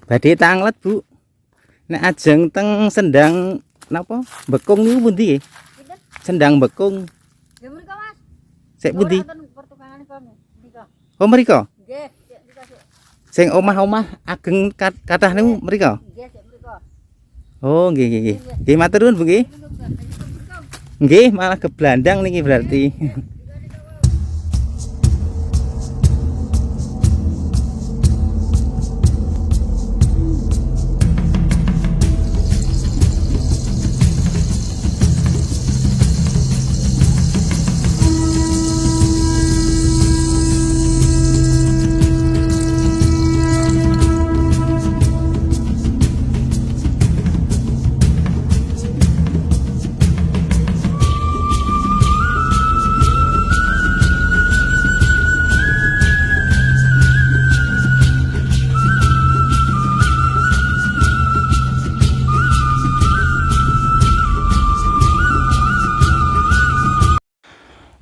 Badhe tanglet, Bu. Nek ajeng teng Sendang napa? Bekung niku pundi nggih? Sendang Bekung. Ya mriko, Mas. Sik pundi? Pertukangane kono. Mriko. Oh, mriko. Nggih, sik mriko sik. Sing omah-omah ageng kathah niku mriko. Nggih, sik mriko. Oh, nggih nggih nggih. Nggih matur nuwun, Bu nggih. Nggih, malah ke Blandang niki berarti.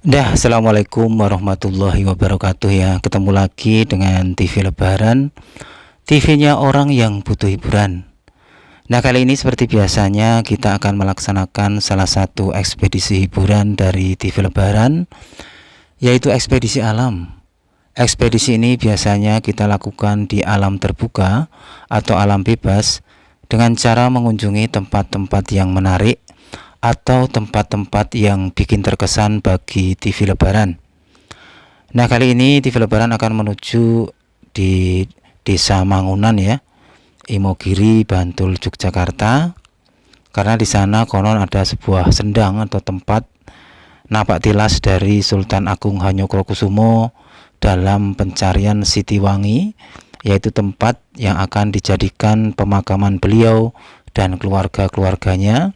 Dah, assalamualaikum warahmatullahi wabarakatuh ya. Ketemu lagi dengan TV Lebaran, TV-nya orang yang butuh hiburan. Nah, kali ini seperti biasanya kita akan melaksanakan salah satu ekspedisi hiburan dari TV Lebaran, yaitu ekspedisi alam. Ekspedisi ini biasanya kita lakukan di alam terbuka atau alam bebas dengan cara mengunjungi tempat-tempat yang menarik atau tempat-tempat yang bikin terkesan bagi TV Lebaran. Nah, kali ini TV Lebaran akan menuju di Desa Mangunan ya, Imogiri, Bantul, Yogyakarta. Karena di sana konon ada sebuah sendang atau tempat napak tilas dari Sultan Agung Hanyokrokusumo dalam pencarian Sitiwangi, yaitu tempat yang akan dijadikan pemakaman beliau dan keluarga-keluarganya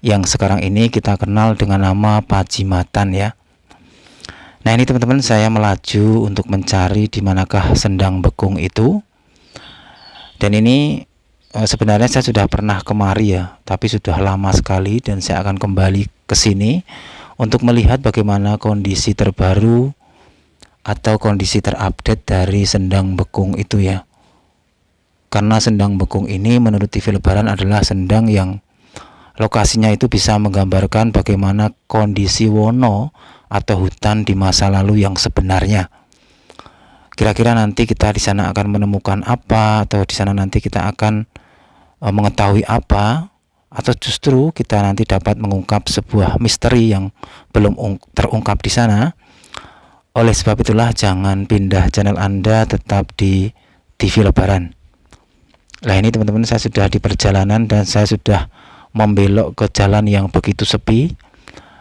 yang sekarang ini kita kenal dengan nama Pajimatan ya. Nah, ini teman-teman, saya melaju untuk mencari di manakah Sendang Bekung itu. Dan ini sebenarnya saya sudah pernah kemari ya, tapi sudah lama sekali, dan saya akan kembali ke sini untuk melihat bagaimana kondisi terbaru atau kondisi terupdate dari Sendang Bekung itu ya. Karena Sendang Bekung ini menurut TV Lebaran adalah sendang yang lokasinya itu bisa menggambarkan bagaimana kondisi wono atau hutan di masa lalu yang sebenarnya. Kira-kira nanti kita di sana akan menemukan apa, atau di sana nanti kita akan mengetahui apa, atau justru kita nanti dapat mengungkap sebuah misteri yang belum terungkap di sana. Oleh sebab itulah jangan pindah channel Anda, tetap di TV Lebaran. Nah, ini teman-teman, saya sudah di perjalanan dan saya sudah membelok ke jalan yang begitu sepi,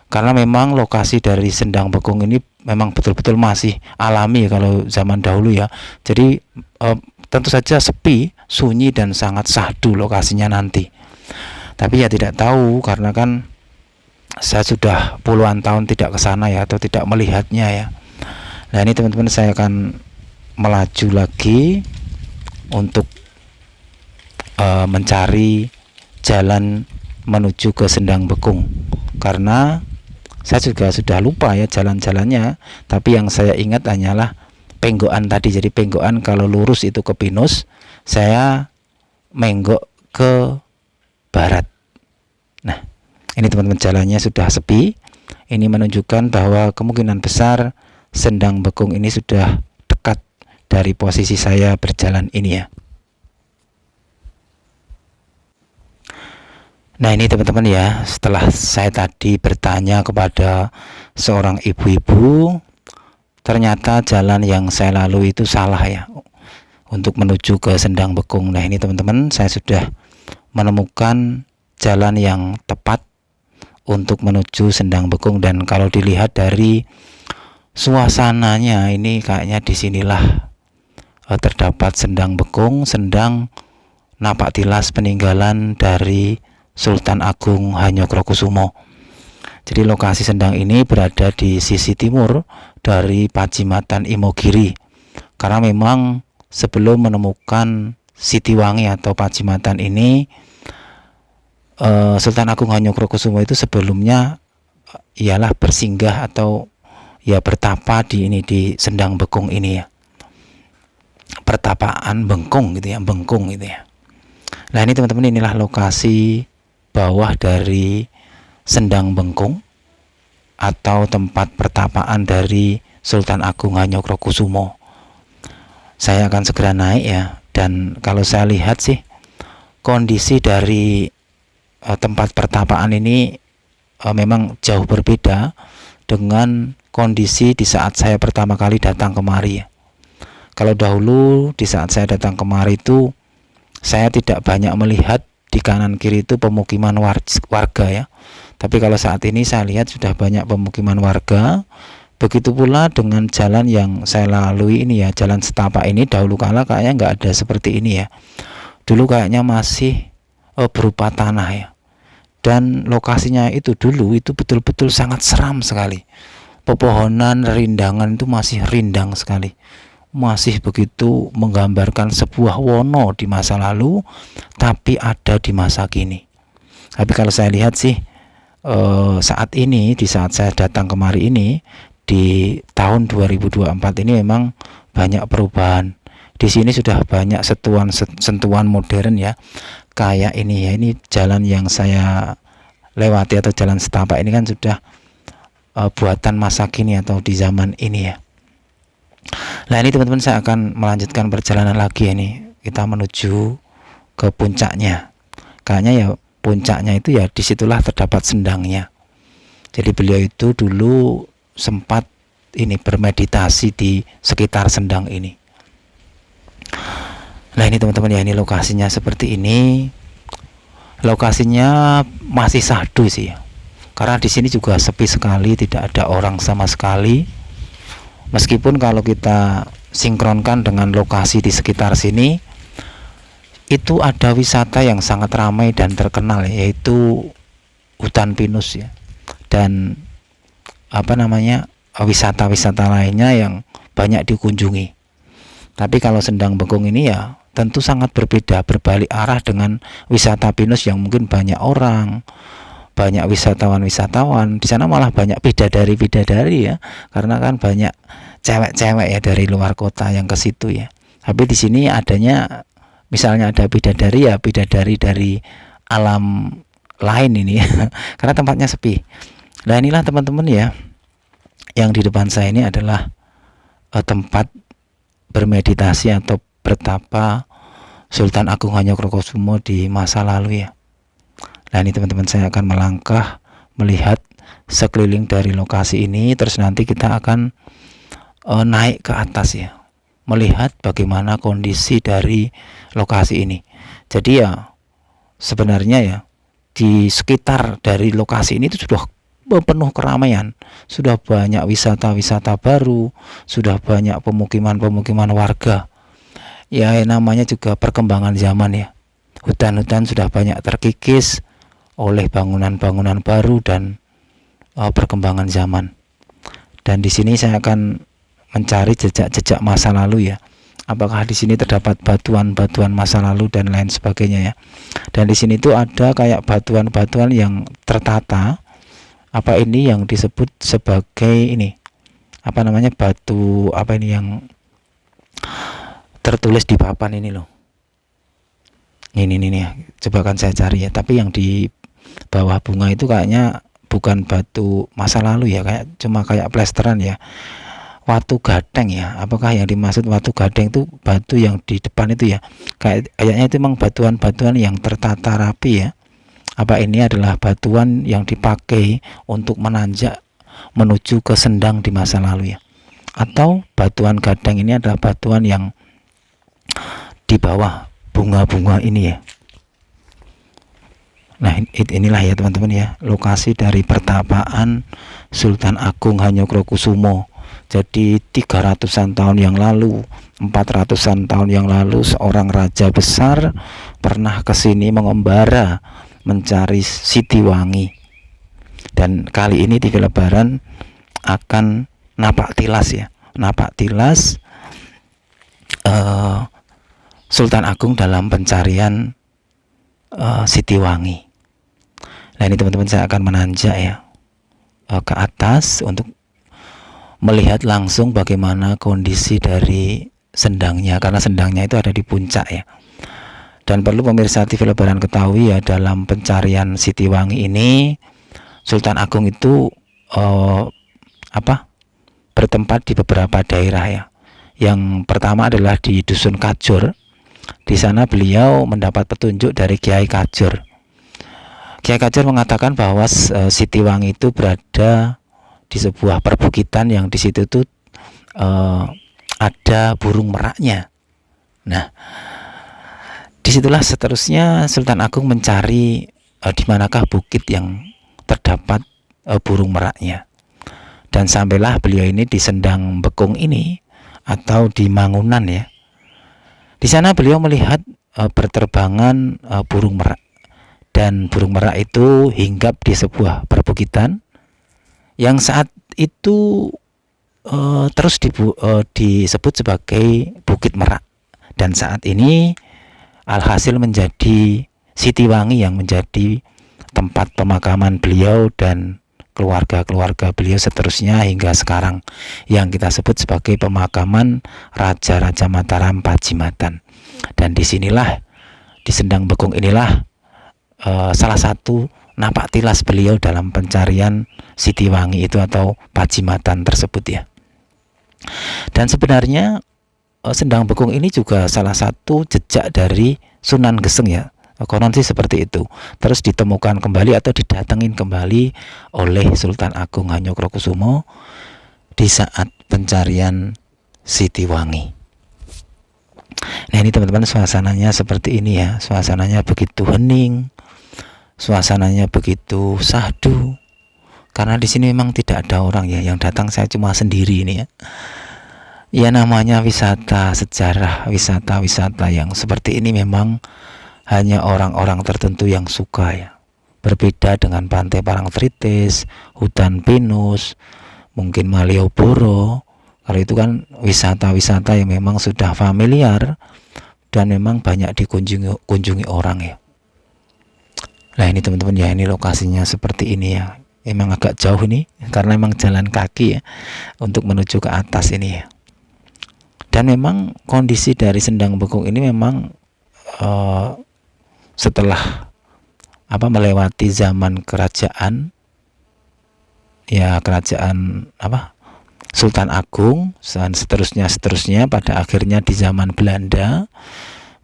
karena memang lokasi dari Sendang Bekung ini memang betul-betul masih alami kalau zaman dahulu ya. Jadi tentu saja sepi, sunyi, dan sangat syahdu lokasinya nanti. Tapi ya tidak tahu, karena kan saya sudah puluhan tahun tidak ke sana ya, atau tidak melihatnya ya. Nah, ini teman-teman, saya akan melaju lagi untuk mencari jalan menuju ke Sendang Bekung, karena saya juga sudah lupa ya jalan-jalannya. Tapi yang saya ingat hanyalah penggokan tadi. Jadi penggokan kalau lurus itu ke Pinus, saya menggok ke barat. Nah, ini teman-teman, jalannya sudah sepi. Ini menunjukkan bahwa kemungkinan besar Sendang Bekung ini sudah dekat dari posisi saya berjalan ini ya. Nah, ini teman-teman ya, setelah saya tadi bertanya kepada seorang ibu-ibu, ternyata jalan yang saya lalui itu salah ya, untuk menuju ke Sendang Bekung. Nah, ini teman-teman, saya sudah menemukan jalan yang tepat untuk menuju Sendang Bekung. Dan kalau dilihat dari suasananya, ini kayaknya disinilah terdapat Sendang Bekung, sendang napak tilas peninggalan dari Sultan Agung Hanyokrokusumo. Jadi lokasi sendang ini berada di sisi timur dari Pajimatan Imogiri. Karena memang sebelum menemukan Sitiwangi atau Pajimatan ini, Sultan Agung Hanyokrokusumo itu sebelumnya ialah bersinggah atau ya bertapa di Sendang Bekung ini ya. Pertapaan Bengkung gitu ya, Bengkung gitu ya. Nah ini teman-teman, inilah lokasi bawah dari Sendang Bengkung atau tempat pertapaan dari Sultan Agung Hanyokrokusumo. Saya akan segera naik ya, dan kalau saya lihat sih kondisi dari tempat pertapaan ini memang jauh berbeda dengan kondisi di saat saya pertama kali datang kemari ya. Kalau dahulu di saat saya datang kemari itu saya tidak banyak melihat di kanan kiri itu pemukiman warga ya. Tapi kalau saat ini saya lihat sudah banyak pemukiman warga. Begitu pula dengan jalan yang saya lalui ini ya, jalan setapak ini dahulu kala kayaknya nggak ada seperti ini ya. Dulu kayaknya masih berupa tanah ya. Dan lokasinya itu dulu itu betul-betul sangat seram sekali. Pepohonan rindangan itu masih rindang sekali, masih begitu menggambarkan sebuah wono di masa lalu tapi ada di masa kini. Tapi kalau saya lihat sih saat ini, di saat saya datang kemari ini di tahun 2024 ini memang banyak perubahan. Di sini sudah banyak sentuhan modern ya, kayak ini ya, ini jalan yang saya lewati atau jalan setapak ini kan sudah buatan masa kini atau di zaman ini ya. Nah ini teman-teman, saya akan melanjutkan perjalanan lagi ini. Kita menuju ke puncaknya. Kayaknya ya puncaknya itu ya disitulah terdapat sendangnya. Jadi beliau itu dulu sempat ini bermeditasi di sekitar sendang ini. Nah ini teman-teman ya, ini lokasinya seperti ini. Lokasinya masih sahdu sih ya. Karena di sini juga sepi sekali, tidak ada orang sama sekali. Meskipun kalau kita sinkronkan dengan lokasi di sekitar sini, itu ada wisata yang sangat ramai dan terkenal, yaitu hutan pinus ya, dan wisata-wisata lainnya yang banyak dikunjungi. Tapi kalau Sendang Bengkung ini ya tentu sangat berbeda, berbalik arah dengan wisata pinus yang mungkin banyak orang, banyak wisatawan di sana, malah banyak bidadari ya, karena kan banyak cewek-cewek ya dari luar kota yang ke situ ya. Tapi di sini adanya, misalnya ada bidadari ya bidadari dari alam lain ini karena tempatnya sepi. Nah inilah teman-teman ya, yang di depan saya ini adalah tempat bermeditasi atau bertapa Sultan Agung Hanyokrokusumo di masa lalu ya. Nah ini teman-teman, saya akan melangkah melihat sekeliling dari lokasi ini, terus nanti kita akan naik ke atas ya, melihat bagaimana kondisi dari lokasi ini. Jadi ya sebenarnya ya di sekitar dari lokasi ini itu sudah penuh keramaian, sudah banyak wisata-wisata baru, sudah banyak pemukiman-pemukiman warga. Ya namanya juga perkembangan zaman ya. Hutan-hutan sudah banyak terkikis oleh bangunan-bangunan baru dan perkembangan zaman. Dan di sini saya akan mencari jejak-jejak masa lalu ya. Apakah di sini terdapat batuan-batuan masa lalu dan lain sebagainya ya. Dan di sini tuh ada kayak batuan-batuan yang tertata. Apa ini yang disebut sebagai ini? Apa namanya, batu apa ini yang tertulis di papan ini loh. Ini ya. Coba kan saya cari ya. Tapi yang di bawah bunga itu kayaknya bukan batu masa lalu ya, kayak cuma kayak plesteran ya. Watu gading ya. Apakah yang dimaksud watu gading itu batu yang di depan itu ya? Kayaknya itu memang batuan-batuan yang tertata rapi ya. Apa ini adalah batuan yang dipakai untuk menanjak menuju ke sendang di masa lalu ya? Atau batuan gading ini adalah batuan yang di bawah bunga-bunga ini ya. Nah inilah ya teman-teman ya, lokasi dari pertapaan Sultan Agung Hanyokrokusumo. Jadi 300-an tahun yang lalu, 400-an tahun yang lalu, seorang raja besar pernah ke sini mengembara mencari Sitiwangi. Dan kali ini TV Lebaran akan napak tilas ya, napak tilas Sultan Agung dalam pencarian Sitiwangi. Nah ini teman-teman, saya akan menanjak ya ke atas untuk melihat langsung bagaimana kondisi dari sendangnya, karena sendangnya itu ada di puncak ya. Dan perlu pemirsa TV Lebaran ketahui ya, dalam pencarian Sitiwangi ini Sultan Agung itu bertempat di beberapa daerah ya. Yang pertama adalah di Dusun Kajur. Di sana beliau mendapat petunjuk dari Kiai Kajur. Kiai Kajur mengatakan bahwa Sitiwangi itu berada di sebuah perbukitan yang di situ tuh ada burung meraknya. Nah, disitulah seterusnya Sultan Agung mencari di manakah bukit yang terdapat burung meraknya. Dan sampailah beliau ini di Sendang Bekung ini atau di Mangunan ya. Di sana beliau melihat berterbangan burung merak, dan burung merak itu hinggap di sebuah perbukitan yang saat itu terus disebut sebagai Bukit Merak. Dan saat ini alhasil menjadi Sitiwangi yang menjadi tempat pemakaman beliau dan keluarga-keluarga beliau seterusnya hingga sekarang, yang kita sebut sebagai pemakaman Raja-Raja Mataram Pajimatan. Dan disinilah, di Sendang Bekung inilah salah satu napak tilas beliau dalam pencarian Sitiwangi itu atau Pajimatan tersebut ya. Dan sebenarnya Sendang Bekung ini juga salah satu jejak dari Sunan Geseng ya. Konon sih seperti itu. Terus ditemukan kembali atau didatengin kembali oleh Sultan Agung Hanyokrokusumo di saat pencarian Sitiwangi. Nah ini teman-teman, suasananya seperti ini ya. Suasananya begitu hening, suasananya begitu syahdu. Karena di sini memang tidak ada orang ya, yang datang saya cuma sendiri ini ya. Ya namanya wisata sejarah, wisata-wisata yang seperti ini memang hanya orang-orang tertentu yang suka ya. Berbeda dengan Pantai Parangtritis, hutan pinus, mungkin Malioboro. Kalau itu kan wisata-wisata yang memang sudah familiar dan memang banyak dikunjungi orang ya. Nah ini teman-teman ya, ini lokasinya seperti ini ya. Memang agak jauh nih karena memang jalan kaki ya untuk menuju ke atas ini ya. Dan memang kondisi dari Sendang Bekung ini memang setelah melewati zaman kerajaan ya, kerajaan Sultan Agung dan seterusnya pada akhirnya di zaman Belanda,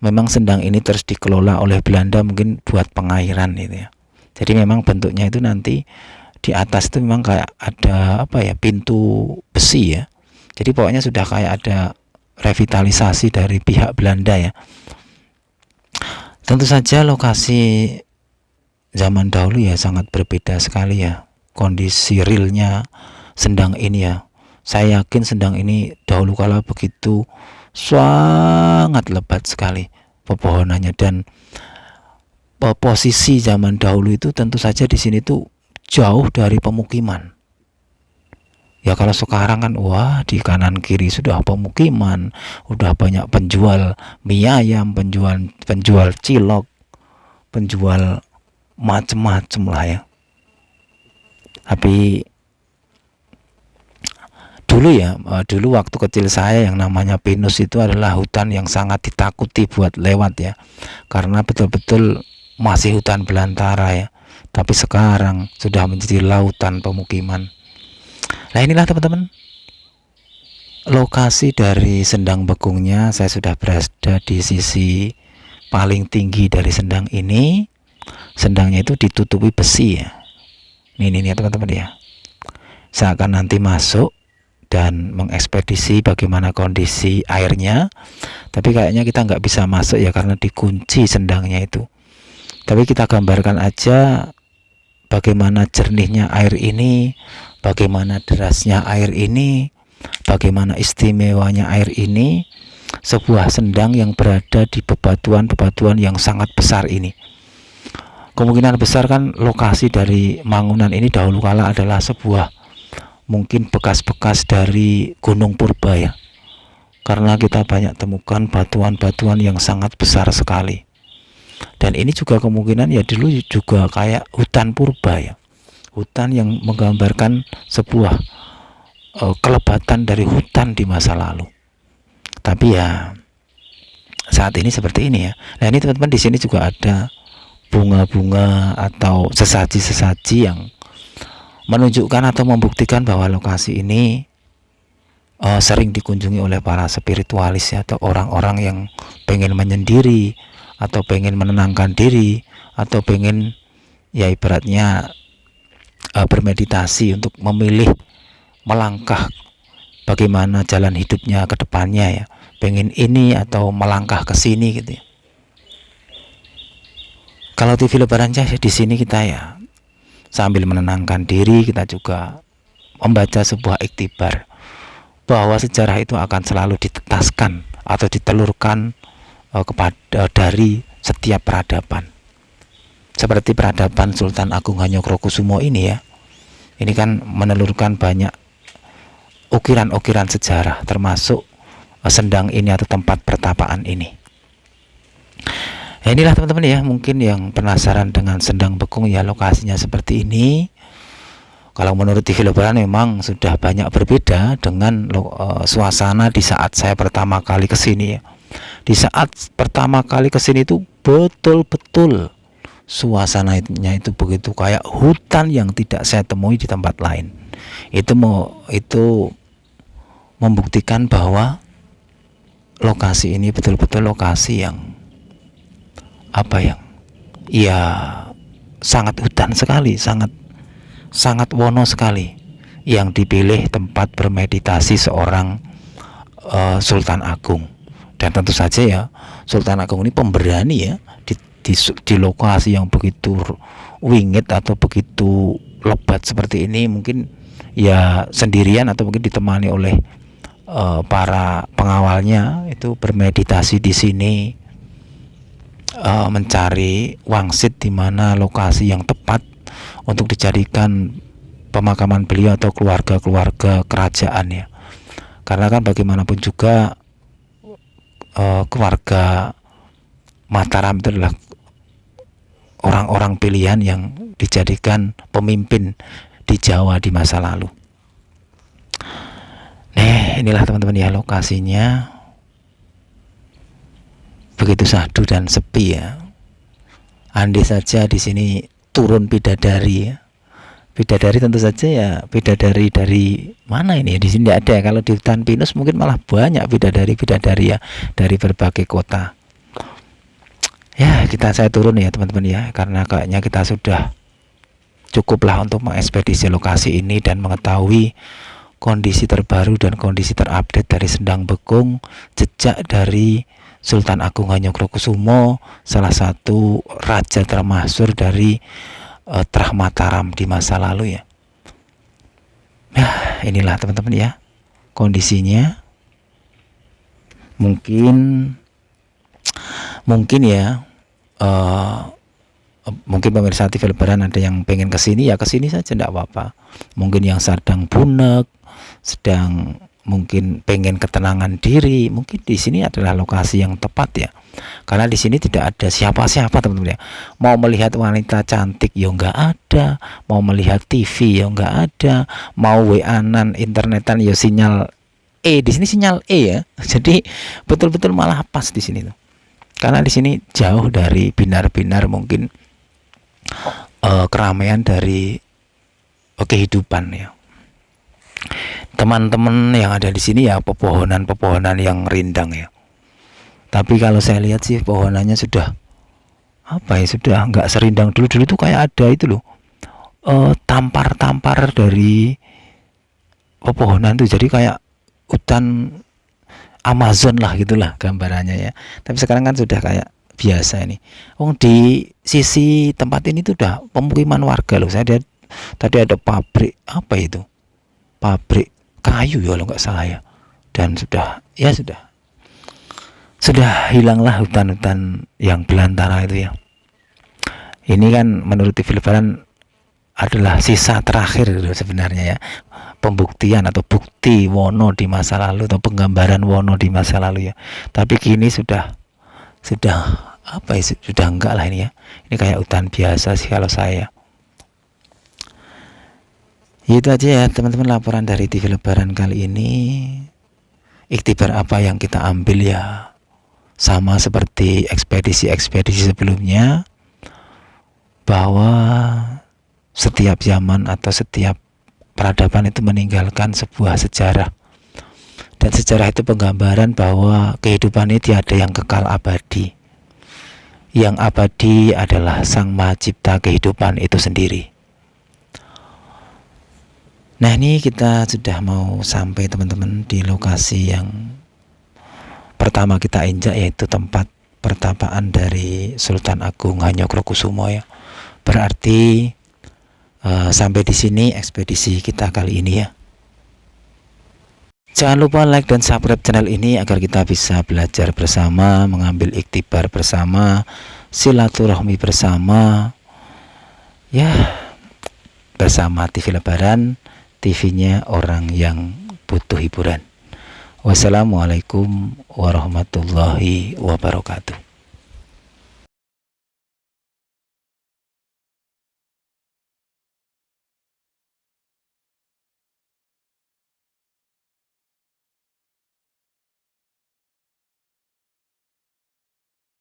memang Sendang ini terus dikelola oleh Belanda mungkin buat pengairan gitu ya. Jadi memang bentuknya itu nanti di atas itu memang kayak ada pintu besi ya. Jadi pokoknya sudah kayak ada revitalisasi dari pihak Belanda ya. Tentu saja lokasi zaman dahulu ya sangat berbeda sekali ya. Kondisi realnya Sendang ini ya. Saya yakin Sendang ini dahulu kala begitu sangat lebat sekali pepohonannya, dan posisi zaman dahulu itu tentu saja di sini tuh jauh dari pemukiman. Ya kalau sekarang kan wah di kanan kiri sudah pemukiman, udah banyak penjual mie ayam, penjual cilok, penjual macem-macem lah ya. Tapi dulu waktu kecil saya yang namanya pinus itu adalah hutan yang sangat ditakuti buat lewat ya, karena betul-betul masih hutan belantara ya. Tapi sekarang sudah menjadi lautan pemukiman. Nah inilah teman-teman lokasi dari Sendang Bekungnya. Saya sudah berada di sisi paling tinggi dari Sendang ini. Sendangnya itu ditutupi besi ya. Ini ya teman-teman ya. Saya akan nanti masuk dan mengekspedisi bagaimana kondisi airnya. Tapi kayaknya kita nggak bisa masuk ya karena dikunci sendangnya itu. Tapi kita gambarkan aja bagaimana jernihnya air ini, bagaimana derasnya air ini, bagaimana istimewanya air ini. Sebuah sendang yang berada di bebatuan-bebatuan yang sangat besar ini. Kemungkinan besar kan lokasi dari Mangunan ini dahulu kala adalah sebuah mungkin bekas-bekas dari Gunung Purba ya. Karena kita banyak temukan batuan-batuan yang sangat besar sekali. Dan ini juga kemungkinan ya dulu juga kayak hutan purba ya, hutan yang menggambarkan sebuah kelebatan dari hutan di masa lalu. Tapi ya saat ini seperti ini ya. Nah ini teman-teman, di sini juga ada bunga-bunga atau sesaji-sesaji yang menunjukkan atau membuktikan bahwa lokasi ini sering dikunjungi oleh para spiritualis ya, atau orang-orang yang pengen menyendiri atau pengen menenangkan diri atau pengen ya ibaratnya bermeditasi untuk memilih melangkah bagaimana jalan hidupnya ke depannya ya, pengen ini atau melangkah ke sini gitu ya. Kalau TV Lebaran ya di sini kita ya sambil menenangkan diri, kita juga membaca sebuah iktibar bahwa sejarah itu akan selalu ditetaskan atau ditelurkan kepada dari setiap peradaban. Seperti peradaban Sultan Agung Hanyokrokusumo ini ya. Ini kan menelurkan banyak ukiran-ukiran sejarah, termasuk sendang ini atau tempat pertapaan ini. Ya, inilah teman-teman ya, mungkin yang penasaran dengan Sendang Bekung ya, lokasinya seperti ini. Kalau menurut TV Lebaran memang sudah banyak berbeda dengan suasana di saat saya pertama kali ke sini ya. Di saat pertama kali ke sini itu betul-betul suasananya itu begitu kayak hutan yang tidak saya temui di tempat lain. Itu membuktikan bahwa lokasi ini betul-betul lokasi yang ya sangat hutan sekali, sangat wono sekali, yang dipilih tempat bermeditasi seorang Sultan Agung. Dan tentu saja ya, Sultan Agung ini pemberani ya, di lokasi yang begitu wingit atau begitu lebat seperti ini, mungkin ya sendirian atau mungkin ditemani oleh para pengawalnya, itu bermeditasi di sini, mencari wangsit di mana lokasi yang tepat untuk dijadikan pemakaman beliau atau keluarga-keluarga kerajaan ya. Karena kan bagaimanapun juga keluarga Mataram itu adalah orang-orang pilihan yang dijadikan pemimpin di Jawa di masa lalu. Nah, inilah teman-teman ya lokasinya. Begitu syahdu dan sepi ya. Andai saja di sini turun bidadari ya. Bidadari tentu saja ya, bidadari dari mana ini? Di sini tidak ada. Kalau di hutan pinus mungkin malah banyak bidadari ya dari berbagai kota. Ya, saya turun ya teman-teman ya, karena kayaknya kita sudah cukuplah untuk mengekspedisi lokasi ini dan mengetahui kondisi terbaru dan kondisi terupdate dari Sendang Bekung, jejak dari Sultan Agung Hanyokrokusumo, salah satu raja termasyhur dari Trah Mataram di masa lalu ya. Nah, inilah teman-teman ya kondisinya. Mungkin ya mungkin pemirsa TV Lebaran ada yang pengen kesini ya kesini saja, tidak apa-apa. Mungkin yang sedang bunek, sedang mungkin pengen ketenangan diri, mungkin di sini adalah lokasi yang tepat ya. Karena di sini tidak ada siapa-siapa teman-teman ya. Mau melihat wanita cantik ya nggak ada, mau melihat TV ya nggak ada, mau WA-an internetan ya sinyal di sini sinyal ya. Jadi betul-betul malah pas di sini tuh. Karena di sini jauh dari binar-binar mungkin keramaian dari kehidupan ya. Teman-teman yang ada di sini ya pepohonan yang rindang ya. Tapi kalau saya lihat sih pohonannya sudah sudah nggak serindang dulu tuh, kayak ada itu loh tampar-tampar dari pepohonan tuh, jadi kayak hutan Amazon lah gitulah gambarannya ya. Tapi sekarang kan sudah kayak biasa ini. Di sisi tempat ini tuh udah pemukiman warga loh. Saya lihat tadi ada pabrik pabrik kayu ya kalau nggak salah ya. Dan sudah hilanglah hutan-hutan yang belantara itu ya. Ini kan menurut TV Lebaran adalah sisa terakhir sebenarnya ya, pembuktian atau bukti Wono di masa lalu atau penggambaran Wono di masa lalu ya. Tapi kini sudah sudah enggak lah ini ya. Ini kayak hutan biasa sih kalau saya. Itu aja ya teman-teman laporan dari TV Lebaran kali ini. Iktibar apa yang kita ambil ya, sama seperti ekspedisi-ekspedisi sebelumnya, bahwa setiap zaman atau setiap peradaban itu meninggalkan sebuah sejarah. Dan sejarah itu penggambaran bahwa kehidupan ini tiada yang kekal abadi. Yang abadi adalah Sang Maha Cipta kehidupan itu sendiri. Nah, ini kita sudah mau sampai teman-teman di lokasi yang pertama kita injak, yaitu tempat pertapaan dari Sultan Agung Hanyokrokusumo ya. Berarti sampai di sini ekspedisi kita kali ini ya. Jangan lupa like dan subscribe channel ini agar kita bisa belajar bersama, mengambil iktibar bersama, silaturahmi bersama, ya, bersama TV Lebaran, TV-nya orang yang butuh hiburan. Wassalamualaikum warahmatullahi wabarakatuh.